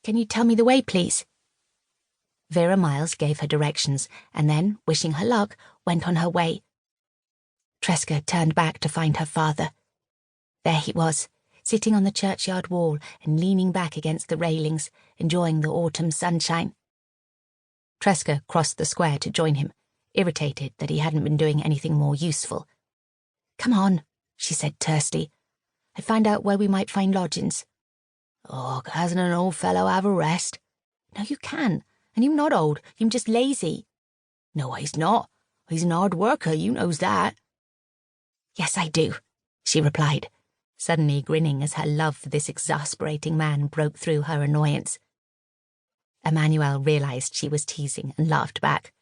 Can you tell me the way, please?" Vera Miles gave her directions and then, wishing her luck, went on her way. Tresca turned back to find her father. There he was, sitting on the churchyard wall and leaning back against the railings, enjoying the autumn sunshine. Tresca crossed the square to join him, irritated that he hadn't been doing anything more useful. "Come on," she said tersely. "I'd find out where we might find lodgings." "Oh, hasn't an old fellow have a rest?" "No, you can. And you're not old, you're just lazy." "No, he's not. He's an hard worker, you knows that." "Yes, I do," she replied, suddenly grinning as her love for this exasperating man broke through her annoyance. Emmanuel realized she was teasing and laughed back.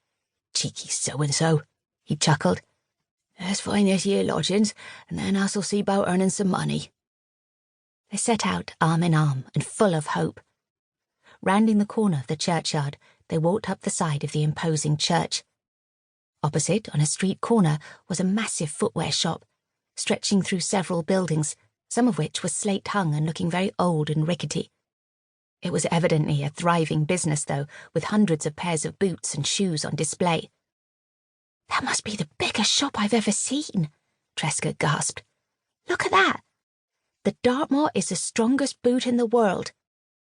"Cheeky so-and-so," he chuckled. "Let's find this here lodgings, and then us'll see about earning some money." They set out arm in arm and full of hope. Rounding the corner of the churchyard, they walked up the side of the imposing church. Opposite, on a street corner, was a massive footwear shop, stretching through several buildings, some of which were slate-hung and looking very old and rickety. It was evidently a thriving business, though, with hundreds of pairs of boots and shoes on display. "That must be the biggest shop I've ever seen," Tresca gasped. "Look at that! The Dartmoor is the strongest boot in the world,"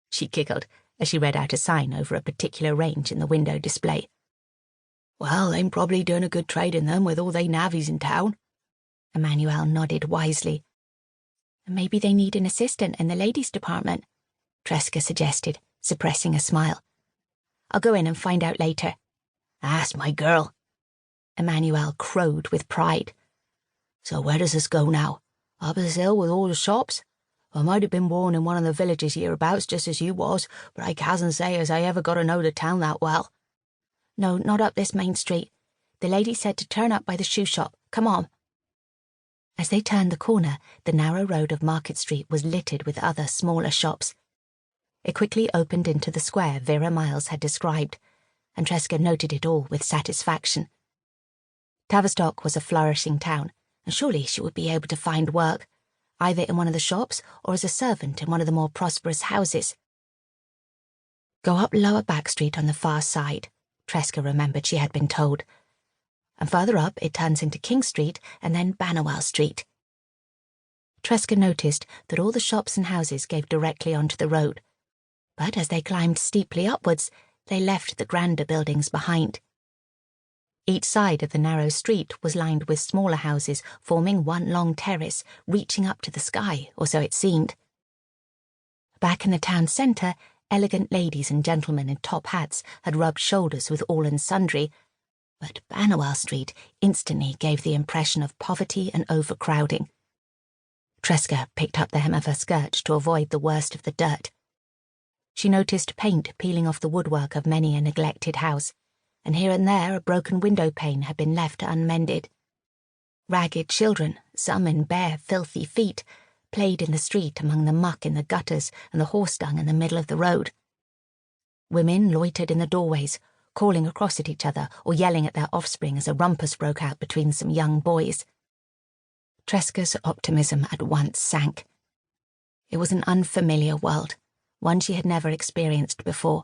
she giggled as she read out a sign over a particular range in the window display. "Well, they'm probably doing a good trade in them with all they navvies in town." Emmanuel nodded wisely. "Maybe they need an assistant in the ladies' department," Tresca suggested, suppressing a smile. "I'll go in and find out later." "That's my girl," Emmanuel crowed with pride. "So where does this go now? Up this hill with all the shops? I might have been born in one of the villages hereabouts just as you was, but I can't say as I ever got to know the town that well." "No, not up this main street. The lady said to turn up by the shoe shop. Come on." As they turned the corner, the narrow road of Market Street was littered with other smaller shops. It quickly opened into the square Vera Miles had described, and Tresca noted it all with satisfaction. Tavistock was a flourishing town, and surely she would be able to find work, either in one of the shops or as a servant in one of the more prosperous houses. "Go up Lower Back Street on the far side," Tresca remembered she had been told. "And further up it turns into King Street and then Bannerwell Street." Tresca noticed that all the shops and houses gave directly onto the road, but as they climbed steeply upwards, they left the grander buildings behind. Each side of the narrow street was lined with smaller houses forming one long terrace reaching up to the sky, or so it seemed. Back in the town centre, elegant ladies and gentlemen in top hats had rubbed shoulders with all and sundry, but Bannerwell Street instantly gave the impression of poverty and overcrowding. Tresca picked up the hem of her skirt to avoid the worst of the dirt. She noticed paint peeling off the woodwork of many a neglected house, and here and there a broken window pane had been left unmended. Ragged children, some in bare, filthy feet, played in the street among the muck in the gutters and the horse dung in the middle of the road. Women loitered in the doorways, calling across at each other or yelling at their offspring as a rumpus broke out between some young boys. Tresca's optimism at once sank. It was an unfamiliar world, one she had never experienced before.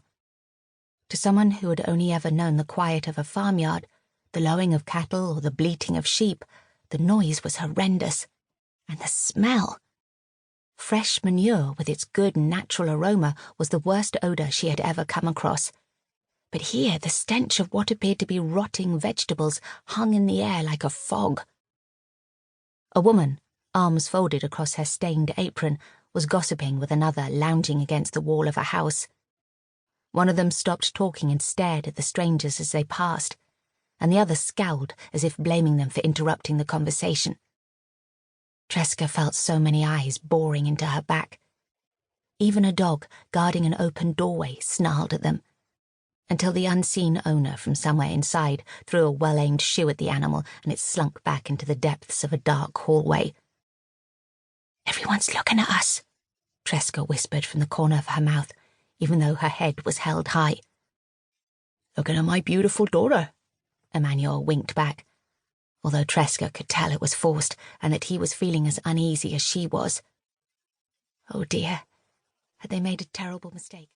To someone who had only ever known the quiet of a farmyard, the lowing of cattle or the bleating of sheep, the noise was horrendous. And the smell! Fresh manure with its good natural aroma was the worst odour she had ever come across. But here the stench of what appeared to be rotting vegetables hung in the air like a fog. A woman, arms folded across her stained apron, was gossiping with another lounging against the wall of a house. One of them stopped talking and stared at the strangers as they passed, and the other scowled as if blaming them for interrupting the conversation. Tresca felt so many eyes boring into her back. Even a dog guarding an open doorway snarled at them, until the unseen owner from somewhere inside threw a well-aimed shoe at the animal and it slunk back into the depths of a dark hallway. "Everyone's looking at us," Tresca whispered from the corner of her mouth, even though her head was held high. "Looking at my beautiful daughter," Emmanuel winked back, although Tresca could tell it was forced and that he was feeling as uneasy as she was. Oh dear, had they made a terrible mistake?